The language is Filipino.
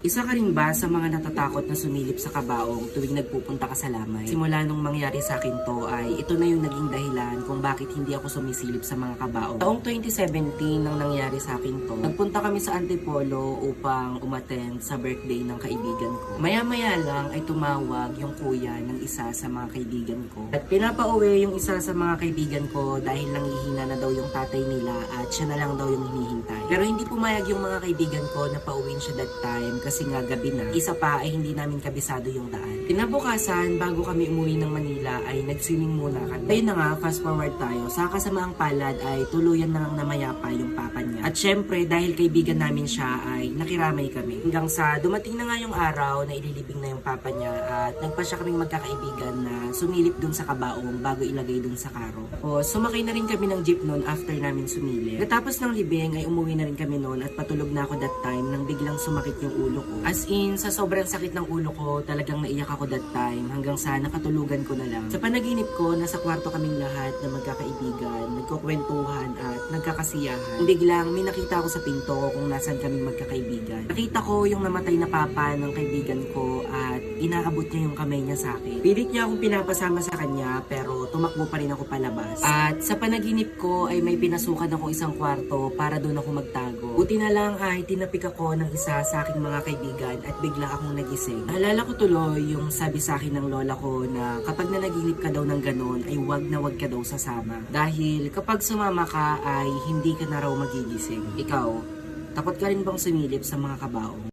Isa ka rin ba sa mga natatakot na sumilip sa kabaong tuwing nagpupunta ka sa lamay? Simula nung mangyari sa akin to ay ito na yung naging dahilan kung bakit hindi ako sumisilip sa mga kabaong. Taong 2017 nang nangyari sa akin to, nagpunta kami sa Antipolo upang umattend sa birthday ng kaibigan ko. Maya-maya lang ay tumawag yung kuya ng isa sa mga kaibigan ko. At pinapauwi yung isa sa mga kaibigan ko dahil nangihina na daw yung tatay nila at siya na lang daw yung hinihintay. Pero hindi pumayag yung mga kaibigan ko na pauwiin siya that time kasi nga gabi na. Isa pa ay hindi namin kabisado yung daan. Kinabukasan, bago kami umuwi ng Manila ay nag-swimming muna kami. Ayun na nga, fast forward tayo. Sa kasamaang palad ay tuluyan na lang namayapa yung papa niya. At syempre, dahil kaibigan namin siya ay nakiramay kami. Hanggang sa dumating na nga yung araw na ililibing na yung papa niya at nagpa siya kaming magkakaibigan na sumilip dun sa kabaong bago ilagay dun sa karo. O, sumakay na rin kami ng jeep noon after namin sumilip. Katapos ng libing ay umuwi na rin kami noon at patulog na ako that time nang biglang sumakit yung ulo ko. As in, sa sobrang sakit ng ulo ko, talagang naiyak ako that time hanggang sa nakatulugan ko na lang. Sa panaginip ko, nasa kwarto kaming lahat na magkakaibigan, nagkukwentuhan at nagkakasiyahan. Biglang may nakita ako sa pinto kung nasan kaming magkakaibigan. Nakita ko yung namatay na papa ng kaibigan ko at inaabot niya yung kamay niya sa akin. Pilit niya akong pinapasama sa kanya pero tumakbo pa rin ako palabas. At sa panaginip ko ay may pinasukan ako isang kwarto para doon ako magtago. Buti na lang ay tinapik ako ng isa sa aking mga kaibigan at bigla akong nagising. Naalala ko tuloy yung sabi sa akin ng lola ko na kapag nanaginip ka daw ng ganon ay wag na wag ka daw sasama. Dahil kapag sumama ka ay hindi ka na raw magigising. Ikaw, takot ka rin bang sumilip sa mga kabaong?